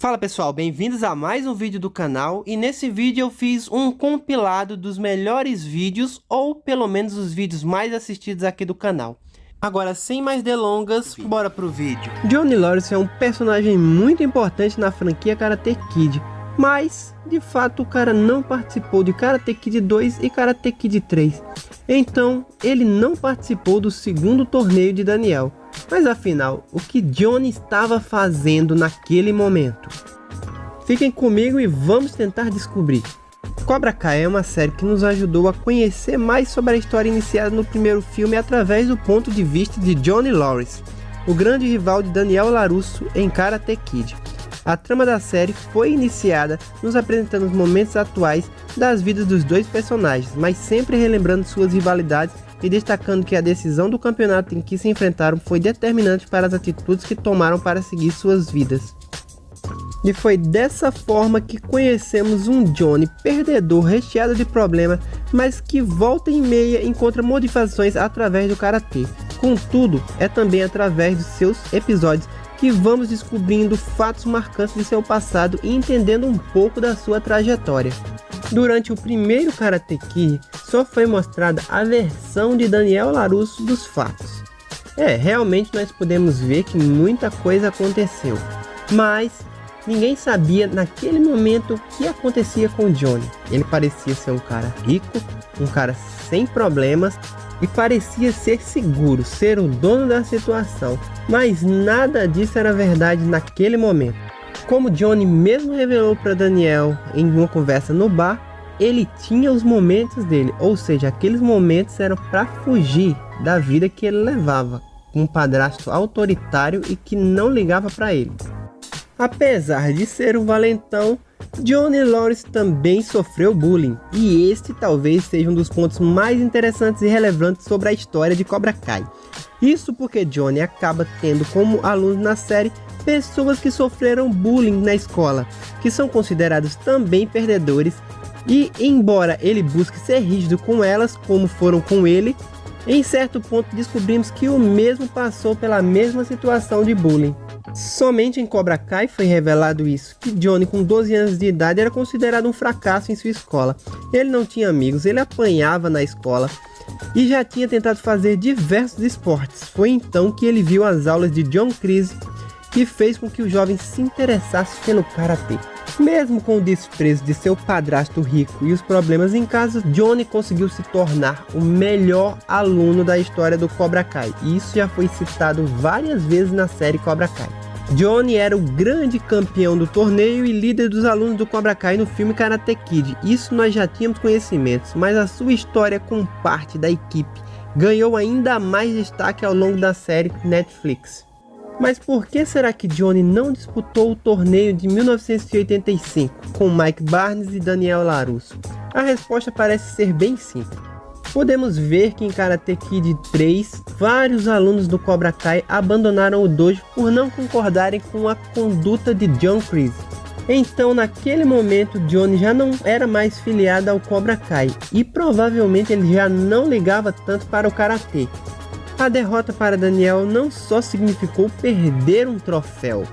Fala pessoal, bem-vindos a mais um vídeo do canal, e nesse vídeo eu fiz um compilado dos melhores vídeos, ou pelo menos os vídeos mais assistidos aqui do canal. Agora, sem mais delongas, bora pro vídeo. Johnny Lawrence é um personagem muito importante na franquia Karate Kid, mas de fato o cara não participou de Karate Kid 2 e Karate Kid 3. Então ele não participou do segundo torneio de Daniel. Mas afinal, o que Johnny estava fazendo naquele momento? Fiquem comigo e vamos tentar descobrir. Cobra Kai é uma série que nos ajudou a conhecer mais sobre a história iniciada no primeiro filme através do ponto de vista de Johnny Lawrence, o grande rival de Daniel LaRusso em Karate Kid. A trama da série foi iniciada nos apresentando os momentos atuais das vidas dos dois personagens, mas sempre relembrando suas rivalidades e destacando que a decisão do campeonato em que se enfrentaram foi determinante para as atitudes que tomaram para seguir suas vidas. E foi dessa forma que conhecemos um Johnny perdedor recheado de problemas, mas que volta e meia encontra motivações através do karatê. Contudo, é também através dos seus episódios que vamos descobrindo fatos marcantes de seu passado e entendendo um pouco da sua trajetória. Durante o primeiro Karate Kid, só foi mostrada a versão de Daniel LaRusso dos fatos. Realmente nós podemos ver que muita coisa aconteceu, mas ninguém sabia naquele momento o que acontecia com Johnny. Ele parecia ser um cara rico, um cara sem problemas e parecia ser seguro, ser o dono da situação, mas nada disso era verdade naquele momento. Como Johnny mesmo revelou para Daniel em uma conversa no bar, ele tinha os momentos dele, ou seja, aqueles momentos eram para fugir da vida que ele levava, com um padrasto autoritário e que não ligava para ele. Apesar de ser um valentão, Johnny Lawrence também sofreu bullying, e este talvez seja um dos pontos mais interessantes e relevantes sobre a história de Cobra Kai. Isso porque Johnny acaba tendo como aluno na série pessoas que sofreram bullying na escola, que são considerados também perdedores, e embora ele busque ser rígido com elas, como foram com ele, em certo ponto descobrimos que o mesmo passou pela mesma situação de bullying. Somente em Cobra Kai foi revelado isso, que Johnny com 12 anos de idade era considerado um fracasso em sua escola. Ele não tinha amigos, ele apanhava na escola e já tinha tentado fazer diversos esportes. Foi então que ele viu as aulas de John Kreese, que fez com que o jovem se interessasse pelo karatê. Mesmo com o desprezo de seu padrasto rico e os problemas em casa, Johnny conseguiu se tornar o melhor aluno da história do Cobra Kai. E isso já foi citado várias vezes na série Cobra Kai. Johnny era o grande campeão do torneio e líder dos alunos do Cobra Kai no filme Karate Kid. Isso nós já tínhamos conhecimentos, mas a sua história como parte da equipe ganhou ainda mais destaque ao longo da série Netflix. Mas por que será que Johnny não disputou o torneio de 1985 com Mike Barnes e Daniel LaRusso? A resposta parece ser bem simples. Podemos ver que em Karate Kid 3, vários alunos do Cobra Kai abandonaram o dojo por não concordarem com a conduta de John Kreese. Então naquele momento Johnny já não era mais filiado ao Cobra Kai e provavelmente ele já não ligava tanto para o Karatê. A derrota para Daniel não só significou perder um troféu.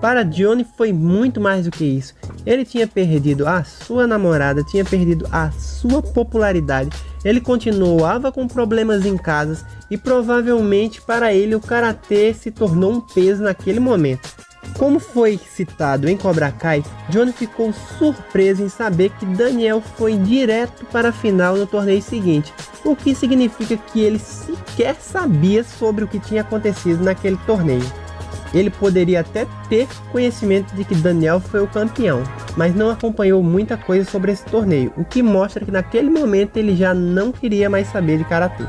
Para Johnny foi muito mais do que isso. Ele tinha perdido a sua namorada, tinha perdido a sua popularidade. Ele continuava com problemas em casa e provavelmente para ele o karatê se tornou um peso naquele momento. Como foi citado em Cobra Kai, Johnny ficou surpreso em saber que Daniel foi direto para a final no torneio seguinte, o que significa que ele sequer sabia sobre o que tinha acontecido naquele torneio. Ele poderia até ter conhecimento de que Daniel foi o campeão, mas não acompanhou muita coisa sobre esse torneio, o que mostra que naquele momento ele já não queria mais saber de karatê.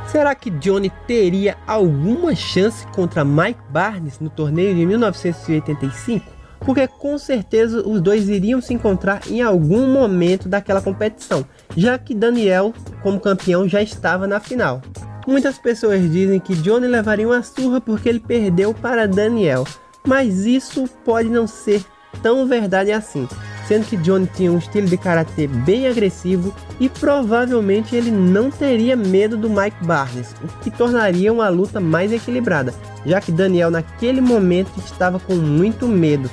Será que Johnny teria alguma chance contra Mike Barnes no torneio de 1985? Porque com certeza os dois iriam se encontrar em algum momento daquela competição, já que Daniel, como campeão, já estava na final. Muitas pessoas dizem que Johnny levaria uma surra porque ele perdeu para Daniel, mas isso pode não ser tão verdade assim, sendo que Johnny tinha um estilo de karatê bem agressivo e provavelmente ele não teria medo do Mike Barnes, o que tornaria uma luta mais equilibrada, já que Daniel naquele momento estava com muito medo.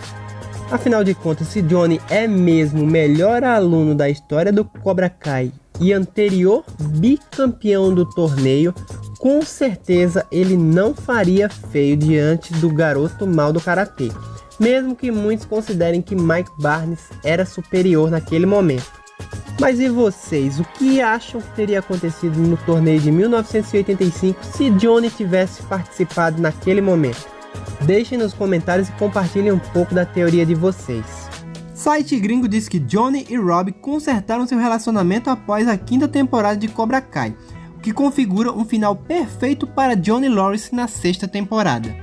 Afinal de contas, se Johnny é mesmo o melhor aluno da história do Cobra Kai e anterior bicampeão do torneio, com certeza ele não faria feio diante do garoto mal do karatê, mesmo que muitos considerem que Mike Barnes era superior naquele momento. Mas e vocês, o que acham que teria acontecido no torneio de 1985 se Johnny tivesse participado naquele momento? Deixem nos comentários e compartilhem um pouco da teoria de vocês. Site gringo diz que Johnny e Rob consertaram seu relacionamento após a 5ª temporada de Cobra Kai, o que configura um final perfeito para Johnny Lawrence na 6ª temporada.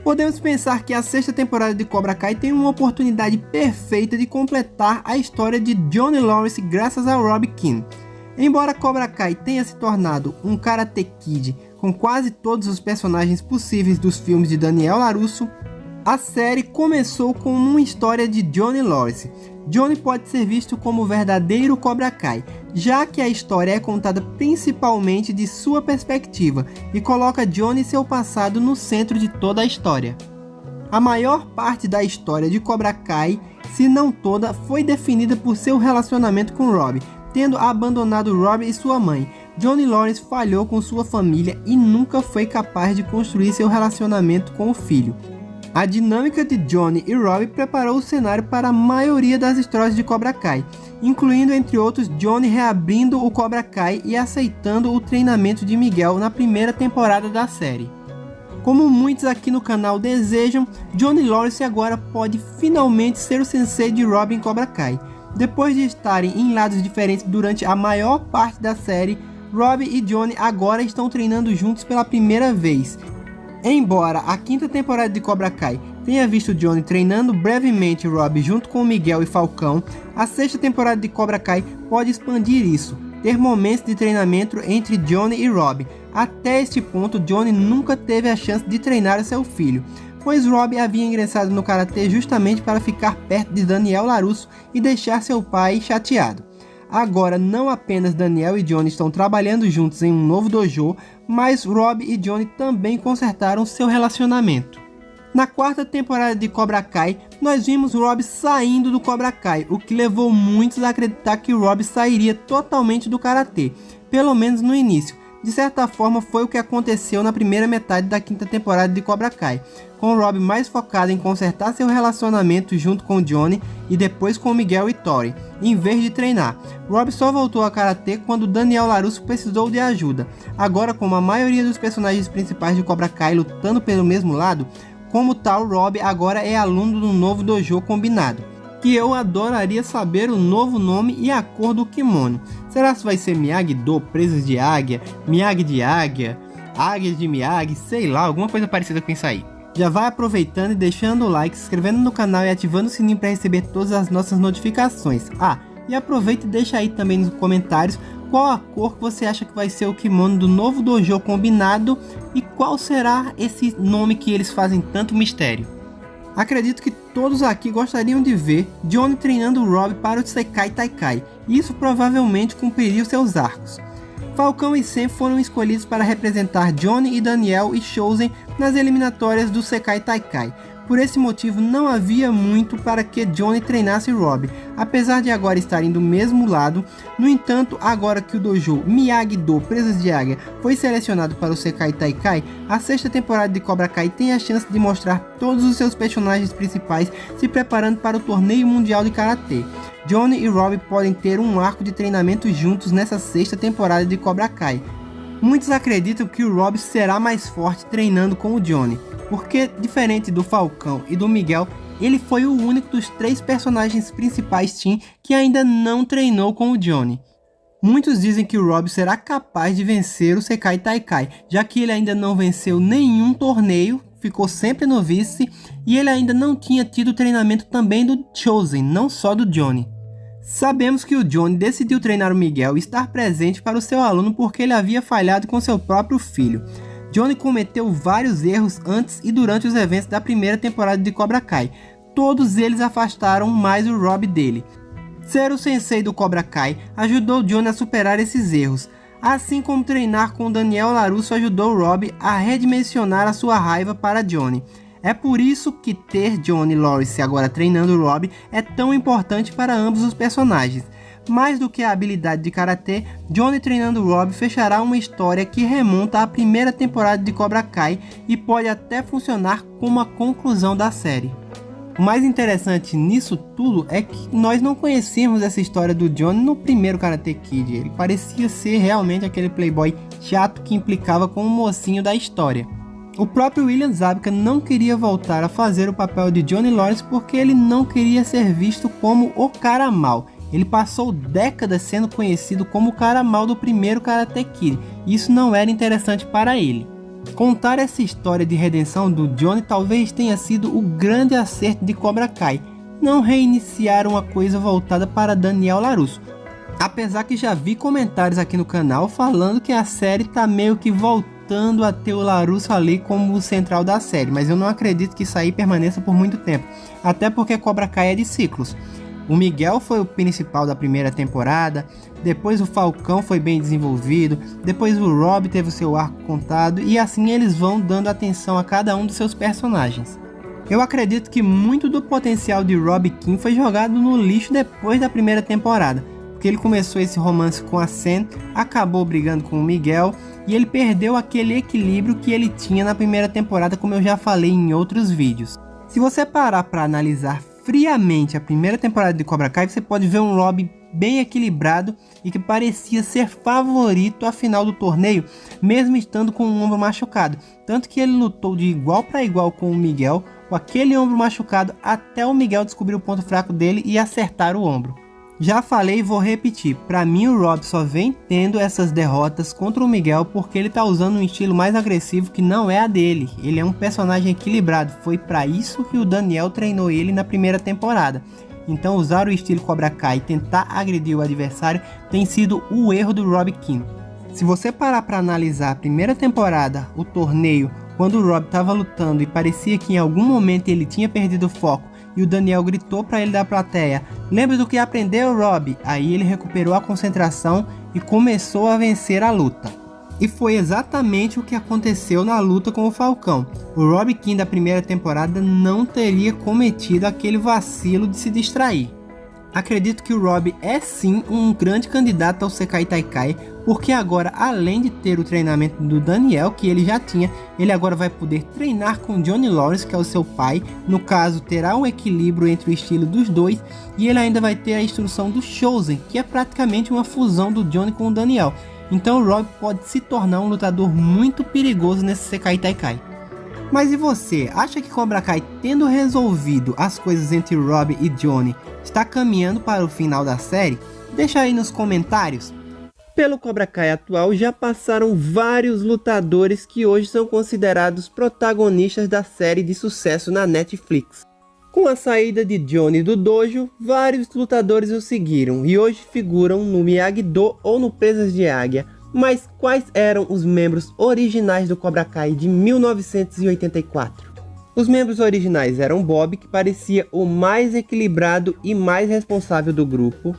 Podemos pensar que a 6ª temporada de Cobra Kai tem uma oportunidade perfeita de completar a história de Johnny Lawrence graças a Rob Kinn. Embora Cobra Kai tenha se tornado um Karate Kid com quase todos os personagens possíveis dos filmes de Daniel LaRusso, a série começou com uma história de Johnny Lawrence. Johnny pode ser visto como o verdadeiro Cobra Kai, já que a história é contada principalmente de sua perspectiva e coloca Johnny e seu passado no centro de toda a história. A maior parte da história de Cobra Kai, se não toda, foi definida por seu relacionamento com Rob. Tendo abandonado Rob e sua mãe, Johnny Lawrence falhou com sua família e nunca foi capaz de construir seu relacionamento com o filho. A dinâmica de Johnny e Rob preparou o cenário para a maioria das histórias de Cobra Kai, incluindo entre outros Johnny reabrindo o Cobra Kai e aceitando o treinamento de Miguel na 1ª temporada da série. Como muitos aqui no canal desejam, Johnny Lawrence agora pode finalmente ser o sensei de Rob em Cobra Kai. Depois de estarem em lados diferentes durante a maior parte da série, Rob e Johnny agora estão treinando juntos pela primeira vez. Embora a 5ª temporada de Cobra Kai tenha visto Johnny treinando brevemente Rob junto com Miguel e Falcão, a 6ª temporada de Cobra Kai pode expandir isso, ter momentos de treinamento entre Johnny e Rob. Até este ponto, Johnny nunca teve a chance de treinar seu filho, pois Rob havia ingressado no Karatê justamente para ficar perto de Daniel LaRusso e deixar seu pai chateado. Agora, não apenas Daniel e Johnny estão trabalhando juntos em um novo dojo, mas Rob e Johnny também consertaram seu relacionamento. Na 4ª temporada de Cobra Kai, nós vimos Rob saindo do Cobra Kai, o que levou muitos a acreditar que Rob sairia totalmente do Karatê, pelo menos no início. De certa forma, foi o que aconteceu na primeira metade da 5ª temporada de Cobra Kai, com Rob mais focado em consertar seu relacionamento junto com Johnny e depois com Miguel e Tori, em vez de treinar. Rob só voltou a Karatê quando Daniel LaRusso precisou de ajuda. Agora, como a maioria dos personagens principais de Cobra Kai lutando pelo mesmo lado, como tal, Rob agora é aluno do novo dojo combinado, que eu adoraria saber o novo nome e a cor do kimono. Será que vai ser Miyagi-Do, Presas de Águia, Miyagi de Águia, Águias de Miyagi, sei lá, alguma coisa parecida com isso aí. Já vai aproveitando e deixando o like, se inscrevendo no canal e ativando o sininho para receber todas as nossas notificações. E aproveita e deixa aí também nos comentários qual a cor que você acha que vai ser o kimono do novo dojo combinado e qual será esse nome que eles fazem tanto mistério. Acredito que todos aqui gostariam de ver Johnny treinando Rob para o Sekai Taikai, e isso provavelmente cumpriria os seus arcos. Falcão e Sam foram escolhidos para representar Johnny e Daniel e Chozen nas eliminatórias do Sekai Taikai. Por esse motivo, não havia muito para que Johnny treinasse Rob, apesar de agora estarem do mesmo lado. No entanto, agora que o dojo Miyagi-Do Presas de Águia foi selecionado para o Sekai Taikai, a 6ª temporada de Cobra Kai tem a chance de mostrar todos os seus personagens principais se preparando para o torneio mundial de Karatê. Johnny e Rob podem ter um arco de treinamento juntos nessa 6ª temporada de Cobra Kai. Muitos acreditam que o Rob será mais forte treinando com o Johnny, porque, diferente do Falcão e do Miguel, ele foi o único dos 3 personagens principais Team que ainda não treinou com o Johnny. Muitos dizem que o Rob será capaz de vencer o Sekai Taikai, já que ele ainda não venceu nenhum torneio, ficou sempre no vice, e ele ainda não tinha tido treinamento também do Chozen, não só do Johnny. Sabemos que o Johnny decidiu treinar o Miguel e estar presente para o seu aluno porque ele havia falhado com seu próprio filho. Johnny cometeu vários erros antes e durante os eventos da primeira temporada de Cobra Kai. Todos eles afastaram mais o Rob dele. Ser o sensei do Cobra Kai ajudou Johnny a superar esses erros, assim como treinar com Daniel LaRusso ajudou Rob a redimensionar a sua raiva para Johnny. É por isso que ter Johnny Lawrence agora treinando o Rob é tão importante para ambos os personagens. Mais do que a habilidade de karatê, Johnny treinando Rob fechará uma história que remonta à primeira temporada de Cobra Kai e pode até funcionar como a conclusão da série. O mais interessante nisso tudo é que nós não conhecemos essa história do Johnny no primeiro Karate Kid. Ele parecia ser realmente aquele playboy chato que implicava com o mocinho da história. O próprio William Zabka não queria voltar a fazer o papel de Johnny Lawrence porque ele não queria ser visto como o cara mau. Ele passou décadas sendo conhecido como o cara mau do primeiro Karate Kid, e isso não era interessante para ele. Contar essa história de redenção do Johnny talvez tenha sido o grande acerto de Cobra Kai, não reiniciar uma coisa voltada para Daniel LaRusso. Apesar que já vi comentários aqui no canal falando que a série tá meio que voltando a ter o LaRusso ali como o central da série, mas eu não acredito que isso aí permaneça por muito tempo, até porque Cobra Kai é de ciclos. O Miguel foi o principal da primeira temporada, depois o Falcão foi bem desenvolvido, depois o Rob teve o seu arco contado e assim eles vão dando atenção a cada um dos seus personagens. Eu acredito que muito do potencial de Rob Kinn foi jogado no lixo depois da primeira temporada, porque ele começou esse romance com a Sen, acabou brigando com o Miguel e ele perdeu aquele equilíbrio que ele tinha na primeira temporada, como eu já falei em outros vídeos. Se você parar para analisar friamente a primeira temporada de Cobra Kai, você pode ver um Rob bem equilibrado e que parecia ser favorito à final do torneio, mesmo estando com o ombro machucado. Tanto que ele lutou de igual para igual com o Miguel, com aquele ombro machucado, até o Miguel descobrir o ponto fraco dele e acertar o ombro. Já falei e vou repetir, para mim o Rob só vem tendo essas derrotas contra o Miguel porque ele tá usando um estilo mais agressivo que não é a dele. Ele é um personagem equilibrado, foi para isso que o Daniel treinou ele na primeira temporada. Então usar o estilo Cobra Kai e tentar agredir o adversário tem sido o erro do Rob Kinn. Se você parar para analisar a primeira temporada, o torneio, quando o Rob estava lutando e parecia que em algum momento ele tinha perdido o foco, e o Daniel gritou para ele da plateia: "Lembra do que aprendeu, Rob?" Aí ele recuperou a concentração e começou a vencer a luta. E foi exatamente o que aconteceu na luta com o Falcão. O Rob Kinn da primeira temporada não teria cometido aquele vacilo de se distrair. Acredito que o Rob é sim um grande candidato ao Sekai Taikai, porque agora, além de ter o treinamento do Daniel, que ele já tinha, ele agora vai poder treinar com Johnny Lawrence, que é o seu pai. No caso, terá um equilíbrio entre o estilo dos dois, e ele ainda vai ter a instrução do Chosen, que é praticamente uma fusão do Johnny com o Daniel. Então o Rob pode se tornar um lutador muito perigoso nesse Sekai Taikai. Mas e você, acha que Cobra Kai, tendo resolvido as coisas entre Rob e Johnny, está caminhando para o final da série? Deixa aí nos comentários. Pelo Cobra Kai atual já passaram vários lutadores que hoje são considerados protagonistas da série de sucesso na Netflix. Com a saída de Johnny do dojo, vários lutadores o seguiram e hoje figuram no Miyagi-Do ou no Presas de Águia. Mas quais eram os membros originais do Cobra Kai de 1984? Os membros originais eram Bob, que parecia o mais equilibrado e mais responsável do grupo.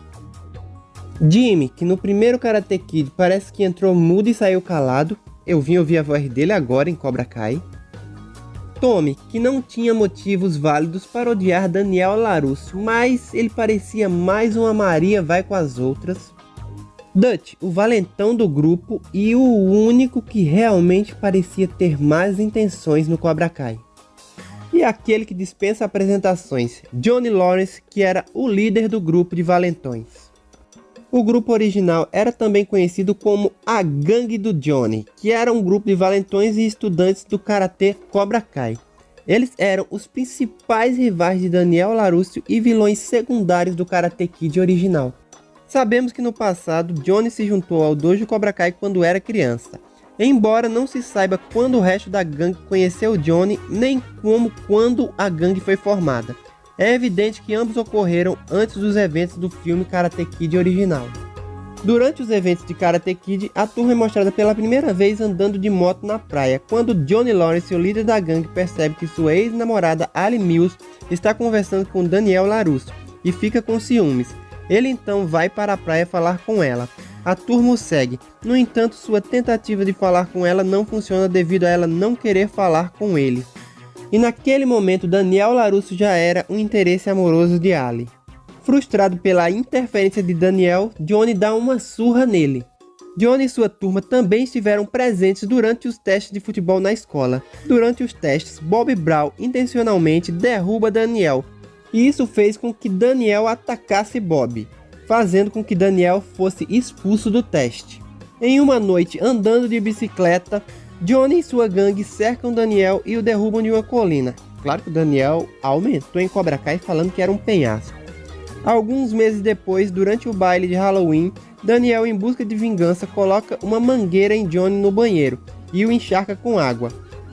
Jimmy, que no primeiro Karate Kid parece que entrou mudo e saiu calado. Eu vim ouvir a voz dele agora em Cobra Kai. Tommy, que não tinha motivos válidos para odiar Daniel LaRusso, mas ele parecia mais uma Maria vai com as outras. Dutch, o valentão do grupo e o único que realmente parecia ter más intenções no Cobra Kai. E aquele que dispensa apresentações, Johnny Lawrence, que era o líder do grupo de valentões. O grupo original era também conhecido como a Gangue do Johnny, que era um grupo de valentões e estudantes do Karatê Cobra Kai. Eles eram os principais rivais de Daniel LaRusso e vilões secundários do Karate Kid original. Sabemos que no passado, Johnny se juntou ao dojo Cobra Kai quando era criança. Embora não se saiba quando o resto da gangue conheceu Johnny, nem quando a gangue foi formada. É evidente que ambos ocorreram antes dos eventos do filme Karate Kid original. Durante os eventos de Karate Kid, a turma é mostrada pela primeira vez andando de moto na praia, quando Johnny Lawrence, o líder da gangue, percebe que sua ex-namorada Ali Mills está conversando com Daniel LaRusso e fica com ciúmes. Ele então vai para a praia falar com ela. A turma o segue. No entanto, sua tentativa de falar com ela não funciona devido a ela não querer falar com ele. E naquele momento Daniel LaRusso já era um interesse amoroso de Ali. Frustrado pela interferência de Daniel, Johnny dá uma surra nele. Johnny e sua turma também estiveram presentes durante os testes de futebol na escola. Durante os testes, Bob Brown intencionalmente derruba Daniel, e isso fez com que Daniel atacasse Bob, fazendo com que Daniel fosse expulso do teste. Em uma noite andando de bicicleta, Johnny e sua gangue cercam Daniel e o derrubam de uma colina. Claro que o Daniel aumentou em Cobra Kai falando que era um penhasco. Alguns meses depois, durante o baile de Halloween, Daniel, em busca de vingança, coloca uma mangueira em Johnny no banheiro e o encharca com água.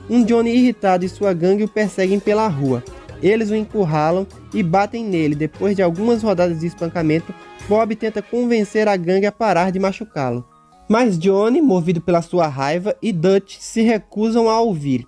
Um Johnny irritado e sua gangue o perseguem pela rua. Eles o encurralam e batem nele. Depois de algumas rodadas de espancamento, Bob tenta convencer a gangue a parar de machucá-lo. Mas Johnny, movido pela sua raiva, e Dutch se recusam a ouvir.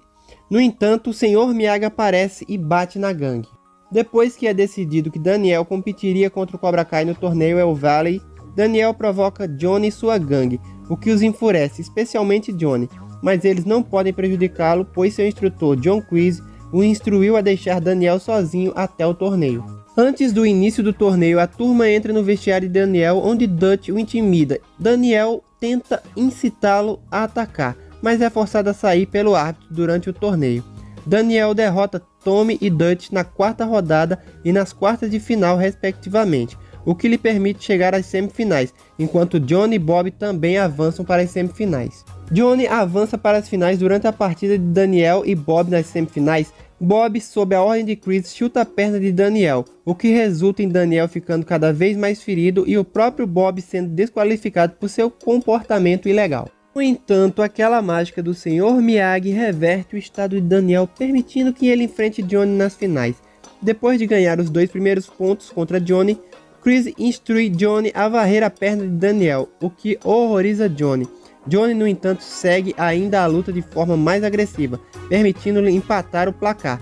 No entanto, o Sr. Miyagi aparece e bate na gangue. Depois que é decidido que Daniel competiria contra o Cobra Kai no torneio El Valley, Daniel provoca Johnny e sua gangue, o que os enfurece, especialmente Johnny, mas eles não podem prejudicá-lo, pois seu instrutor John Kreese o instruiu a deixar Daniel sozinho até o torneio. Antes do início do torneio, a turma entra no vestiário de Daniel, onde Dutch o intimida. Daniel tenta incitá-lo a atacar, mas é forçado a sair pelo árbitro durante o torneio. Daniel derrota Tommy e Dutch na quarta rodada e nas quartas de final, respectivamente, o que lhe permite chegar às semifinais, enquanto Johnny e Bob também avançam para as semifinais. Johnny avança para as finais durante a partida de Daniel e Bob nas semifinais. Bob, sob a ordem de Chris, chuta a perna de Daniel, o que resulta em Daniel ficando cada vez mais ferido e o próprio Bob sendo desqualificado por seu comportamento ilegal. No entanto, aquela mágica do Sr. Miyagi reverte o estado de Daniel, permitindo que ele enfrente Johnny nas finais. Depois de ganhar os 2 primeiros pontos contra Johnny, Chris instrui Johnny a varrer a perna de Daniel, o que horroriza Johnny. Johnny, no entanto, segue ainda a luta de forma mais agressiva, permitindo-lhe empatar o placar.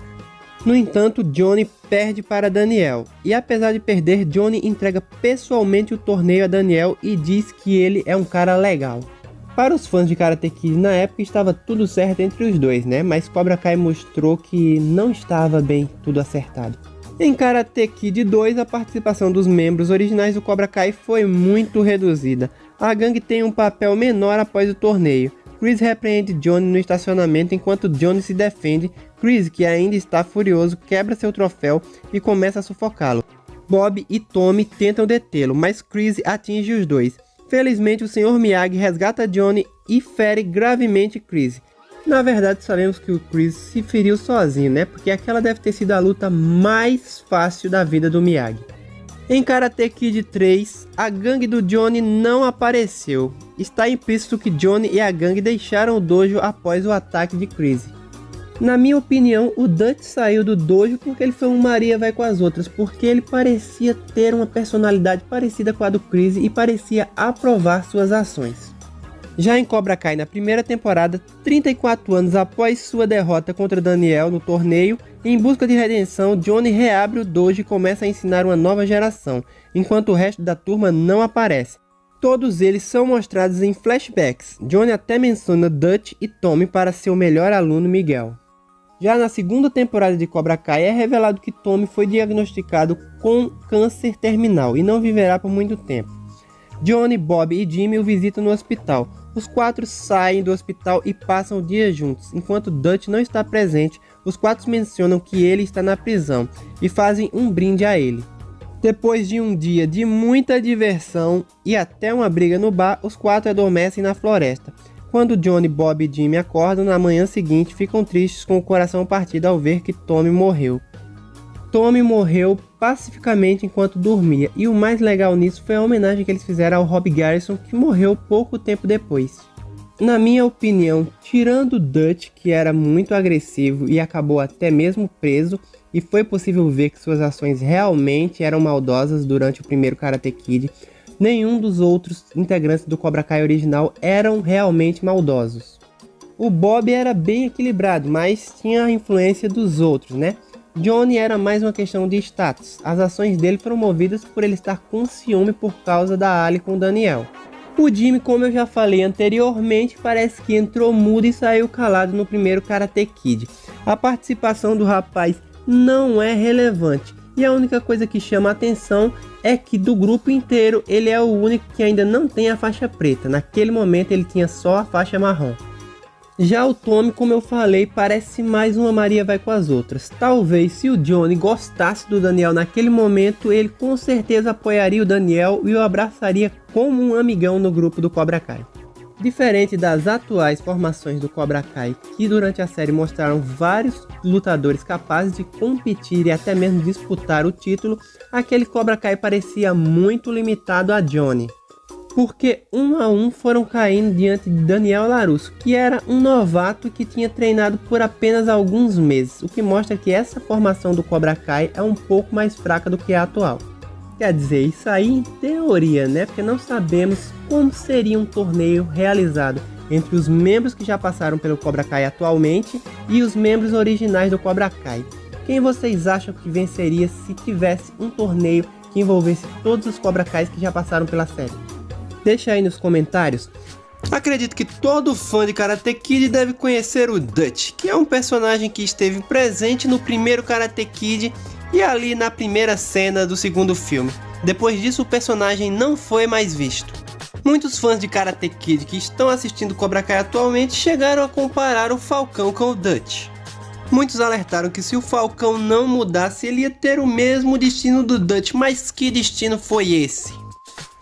No entanto, Johnny perde para Daniel, e apesar de perder, Johnny entrega pessoalmente o torneio a Daniel e diz que ele é um cara legal. Para os fãs de Karate Kid na época estava tudo certo entre os dois, né? Mas Cobra Kai mostrou que não estava bem tudo acertado. Em Karate Kid 2, a participação dos membros originais do Cobra Kai foi muito reduzida. A gangue tem um papel menor após o torneio. Chris repreende Johnny no estacionamento enquanto Johnny se defende. Chris, que ainda está furioso, quebra seu troféu e começa a sufocá-lo. Bob e Tommy tentam detê-lo, mas Chris atinge os dois. Felizmente, o Sr. Miyagi resgata Johnny e fere gravemente Chris. Na verdade, sabemos que o Chris se feriu sozinho, né? Porque aquela deve ter sido a luta mais fácil da vida do Miyagi. Em Karate Kid 3, a gangue do Johnny não apareceu. Está implícito que Johnny e a gangue deixaram o dojo após o ataque de Chris. Na minha opinião, o Dutch saiu do dojo porque ele foi um Maria vai com as outras, porque ele parecia ter uma personalidade parecida com a do Chris e parecia aprovar suas ações. Já em Cobra Kai na primeira temporada, 34 anos após sua derrota contra Daniel no torneio, em busca de redenção, Johnny reabre o dojo e começa a ensinar uma nova geração, enquanto o resto da turma não aparece. Todos eles são mostrados em flashbacks. Johnny até menciona Dutch e Tommy para seu melhor aluno Miguel. Já na segunda temporada de Cobra Kai é revelado que Tommy foi diagnosticado com câncer terminal e não viverá por muito tempo. Johnny, Bob e Jimmy o visitam no hospital. Os 4 saem do hospital e passam o dia juntos. Enquanto Dutch não está presente, os 4 mencionam que ele está na prisão e fazem um brinde a ele. Depois de um dia de muita diversão e até uma briga no bar, os 4 adormecem na floresta. Quando Johnny, Bob e Jimmy acordam na manhã seguinte, ficam tristes com o coração partido ao ver que Tommy morreu. Tommy morreu pacificamente enquanto dormia, e o mais legal nisso foi a homenagem que eles fizeram ao Rob Garrison, que morreu pouco tempo depois. Na minha opinião, tirando Dutch, que era muito agressivo e acabou até mesmo preso, e foi possível ver que suas ações realmente eram maldosas durante o primeiro Karate Kid, nenhum dos outros integrantes do Cobra Kai original eram realmente maldosos. O Bob era bem equilibrado, mas tinha a influência dos outros, né? Johnny era mais uma questão de status. As ações dele foram movidas por ele estar com ciúme por causa da Ali com Daniel. O Jimmy, como eu já falei anteriormente, parece que entrou mudo e saiu calado no primeiro Karate Kid. A participação do rapaz não é relevante, e a única coisa que chama a atenção é que do grupo inteiro ele é o único que ainda não tem a faixa preta. Naquele momento ele tinha só a faixa marrom. Já o Tommy, como eu falei, parece mais uma Maria vai com as outras. Talvez se o Johnny gostasse do Daniel naquele momento, ele com certeza apoiaria o Daniel e o abraçaria como um amigão no grupo do Cobra Kai. Diferente das atuais formações do Cobra Kai, que durante a série mostraram vários lutadores capazes de competir e até mesmo disputar o título, aquele Cobra Kai parecia muito limitado a Johnny. Porque um a um foram caindo diante de Daniel LaRusso, que era um novato que tinha treinado por apenas alguns meses, o que mostra que essa formação do Cobra Kai é um pouco mais fraca do que a atual. Quer dizer, isso aí em teoria, né? Porque não sabemos como seria um torneio realizado entre os membros que já passaram pelo Cobra Kai atualmente e os membros originais do Cobra Kai. Quem vocês acham que venceria se tivesse um torneio que envolvesse todos os Cobra Kais que já passaram pela série? Deixa aí nos comentários. Acredito que todo fã de Karate Kid deve conhecer o Dutch, que é um personagem que esteve presente no primeiro Karate Kid e ali na primeira cena do segundo filme. Depois disso o personagem não foi mais visto. Muitos fãs de Karate Kid que estão assistindo Cobra Kai atualmente chegaram a comparar o Falcão com o Dutch. Muitos alertaram que se o Falcão não mudasse ele ia ter o mesmo destino do Dutch, mas que destino foi esse?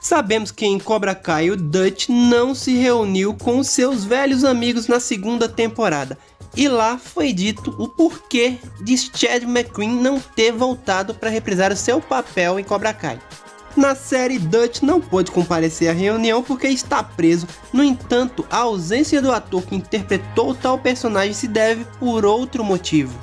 Sabemos que em Cobra Kai o Dutch não se reuniu com os seus velhos amigos na segunda temporada. E lá foi dito o porquê de Chad McQueen não ter voltado para reprisar o seu papel em Cobra Kai. Na série, Dutch não pôde comparecer à reunião porque está preso. No entanto, a ausência do ator que interpretou tal personagem se deve por outro motivo.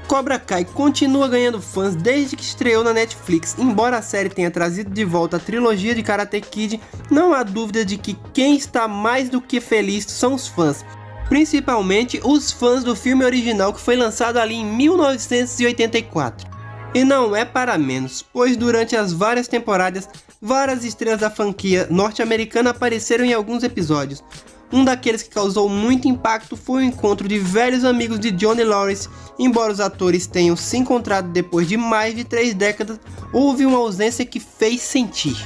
Cobra Kai continua ganhando fãs desde que estreou na Netflix. Embora a série tenha trazido de volta a trilogia de Karate Kid, não há dúvida de que quem está mais do que feliz são os fãs. Principalmente os fãs do filme original que foi lançado ali em 1984. E não é para menos, pois durante as várias temporadas, várias estrelas da franquia norte-americana apareceram em alguns episódios. Um daqueles que causou muito impacto foi o encontro de velhos amigos de Johnny Lawrence. Embora os atores tenham se encontrado depois de mais de 3 décadas, houve uma ausência que fez sentir.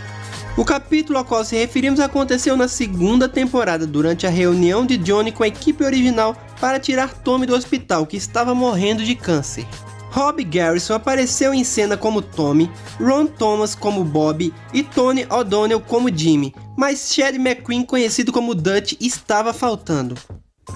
O capítulo ao qual se referimos aconteceu na segunda temporada, durante a reunião de Johnny com a equipe original para tirar Tommy do hospital, que estava morrendo de câncer. Rob Garrison apareceu em cena como Tommy, Ron Thomas como Bob e Tony O'Donnell como Jimmy, mas Chad McQueen, conhecido como Dutch, estava faltando.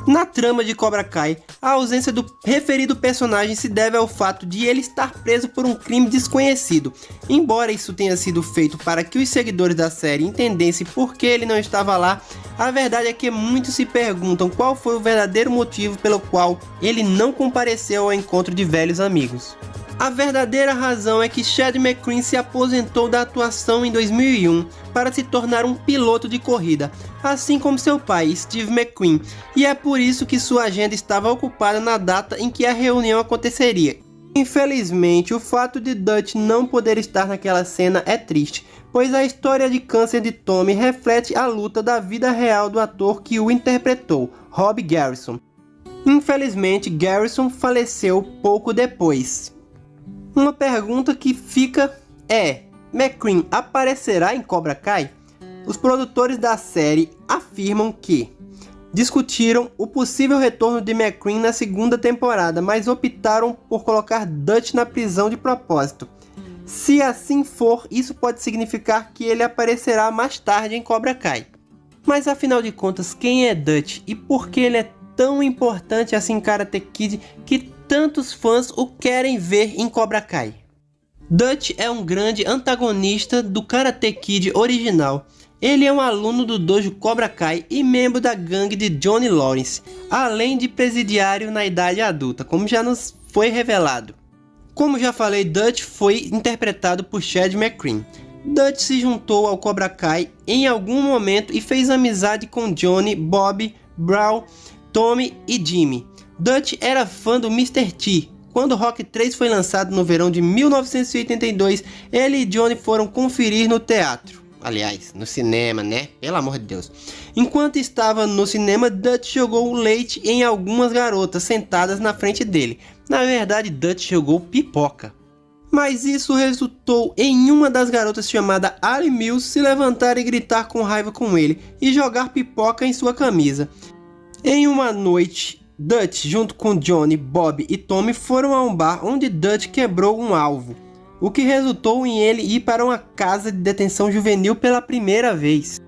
Na trama de Cobra Kai, a ausência do referido personagem se deve ao fato de ele estar preso por um crime desconhecido. Embora isso tenha sido feito para que os seguidores da série entendessem por que ele não estava lá, a verdade é que muitos se perguntam qual foi o verdadeiro motivo pelo qual ele não compareceu ao encontro de velhos amigos. A verdadeira razão é que Chad McQueen se aposentou da atuação em 2001 para se tornar um piloto de corrida, assim como seu pai, Steve McQueen, e é por isso que sua agenda estava ocupada na data em que a reunião aconteceria. Infelizmente, o fato de Dutch não poder estar naquela cena é triste, pois a história de câncer de Tommy reflete a luta da vida real do ator que o interpretou, Rob Garrison. Infelizmente, Garrison faleceu pouco depois. Uma pergunta que fica é: McQueen aparecerá em Cobra Kai? Os produtores da série afirmam que discutiram o possível retorno de McQueen na segunda temporada, mas optaram por colocar Dutch na prisão de propósito. Se assim for, isso pode significar que ele aparecerá mais tarde em Cobra Kai. Mas afinal de contas, quem é Dutch e por que ele é tão importante assim em Karate Kid que tantos fãs o querem ver em Cobra Kai? Dutch é um grande antagonista do Karate Kid original. Ele é um aluno do dojo Cobra Kai e membro da gangue de Johnny Lawrence, além de presidiário na idade adulta, como já nos foi revelado. Como já falei, Dutch foi interpretado por Chad McQueen. Dutch se juntou ao Cobra Kai em algum momento e fez amizade com Johnny, Bob, Brawl, Tommy e Jimmy. Dutch era fã do Mr. T. Quando Rock 3 foi lançado no verão de 1982, ele e Johnny foram conferir no teatro. Aliás, no cinema, né? Pelo amor de Deus. Enquanto estava no cinema, Dutch jogou leite em algumas garotas sentadas na frente dele. Na verdade, Dutch jogou pipoca. Mas isso resultou em uma das garotas chamada Ali Mills se levantar e gritar com raiva com ele e jogar pipoca em sua camisa. Em uma noite, Dutch junto com Johnny, Bob e Tommy foram a um bar onde Dutch quebrou um alvo, o que resultou em ele ir para uma casa de detenção juvenil pela primeira vez.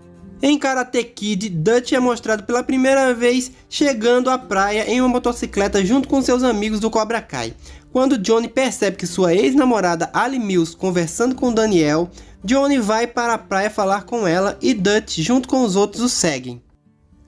Em Karate Kid, Dutch é mostrado pela primeira vez chegando à praia em uma motocicleta junto com seus amigos do Cobra Kai. Quando Johnny percebe que sua ex-namorada Ali Mills conversando com Daniel, Johnny vai para a praia falar com ela e Dutch junto com os outros o seguem.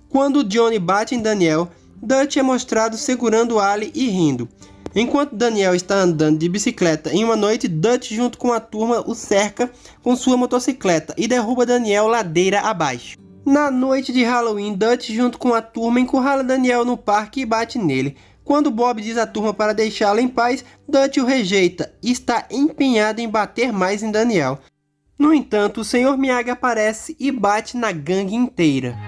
Quando Johnny bate em Daniel, Dutch é mostrado segurando Ali e rindo. Enquanto Daniel está andando de bicicleta em uma noite, Dutch junto com a turma o cerca com sua motocicleta e derruba Daniel ladeira abaixo. Na noite de Halloween, Dutch junto com a turma encurrala Daniel no parque e bate nele. Quando Bob diz à turma para deixá-lo em paz, Dutch o rejeita e está empenhado em bater mais em Daniel. No entanto, o Sr. Miyagi aparece e bate na gangue inteira.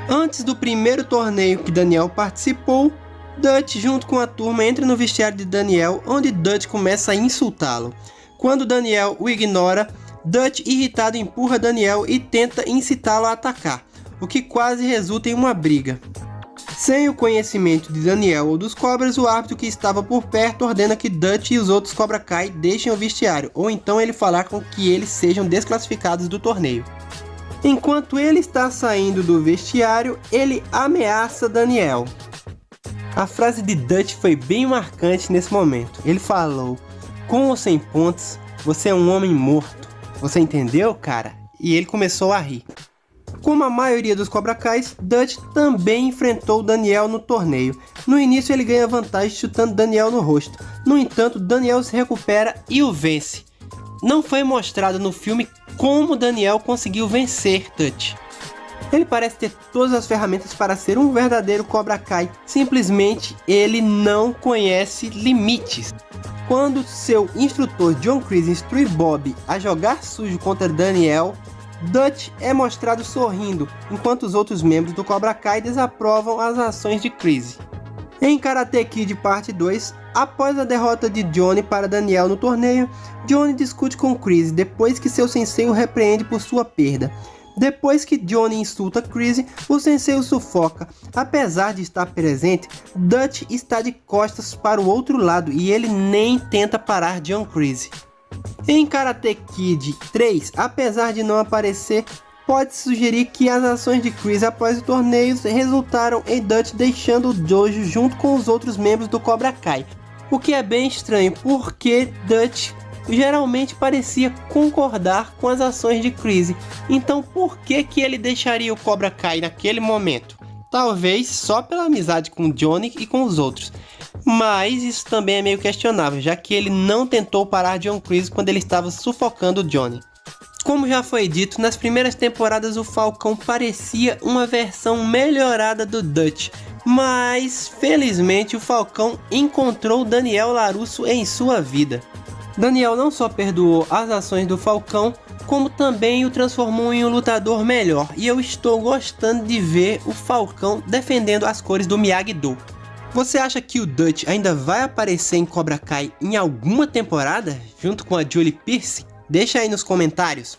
Antes do primeiro torneio que Daniel participou, Dutch junto com a turma entra no vestiário de Daniel, onde Dutch começa a insultá-lo. Quando Daniel o ignora, Dutch irritado empurra Daniel e tenta incitá-lo a atacar, o que quase resulta em uma briga. Sem o conhecimento de Daniel ou dos cobras, o árbitro que estava por perto ordena que Dutch e os outros Cobra Kai deixem o vestiário, ou então ele falar com que eles sejam desclassificados do torneio. Enquanto ele está saindo do vestiário, ele ameaça Daniel. A frase de Dutch foi bem marcante nesse momento. Ele falou: "Com ou sem pontos, você é um homem morto. Você entendeu, cara?" E ele começou a rir. Como a maioria dos Cobra Kais, Dutch também enfrentou Daniel no torneio. No início ele ganha vantagem chutando Daniel no rosto. No entanto, Daniel se recupera e o vence. Não foi mostrado no filme como Daniel conseguiu vencer Dutch. Ele parece ter todas as ferramentas para ser um verdadeiro Cobra Kai. Simplesmente ele não conhece limites. Quando seu instrutor John Kreese instrui Bob a jogar sujo contra Daniel, Dutch é mostrado sorrindo, enquanto os outros membros do Cobra Kai desaprovam as ações de Kreese. Em Karate Kid Parte 2, após a derrota de Johnny para Daniel no torneio, Johnny discute com Kreese depois que seu sensei o repreende por sua perda. Depois que Johnny insulta Kreese, o sensei o sufoca. Apesar de estar presente, Dutch está de costas para o outro lado e ele nem tenta parar John Kreese. Em Karate Kid 3, apesar de não aparecer, pode-se sugerir que as ações de Kreese após o torneio resultaram em Dutch deixando o dojo junto com os outros membros do Cobra Kai, o que é bem estranho porque Dutch geralmente parecia concordar com as ações de Kreese, então por que ele deixaria o Cobra Kai naquele momento? Talvez só pela amizade com Johnny e com os outros. Mas isso também é meio questionável, já que ele não tentou parar John Kreese quando ele estava sufocando Johnny. Como já foi dito, nas primeiras temporadas o Falcão parecia uma versão melhorada do Dutch, mas felizmente o Falcão encontrou Daniel LaRusso em sua vida. Daniel não só perdoou as ações do Falcão, como também o transformou em um lutador melhor, e eu estou gostando de ver o Falcão defendendo as cores do Miyagi-Do. Você acha que o Dutch ainda vai aparecer em Cobra Kai em alguma temporada, junto com a Julie Pierce? Deixa aí nos comentários.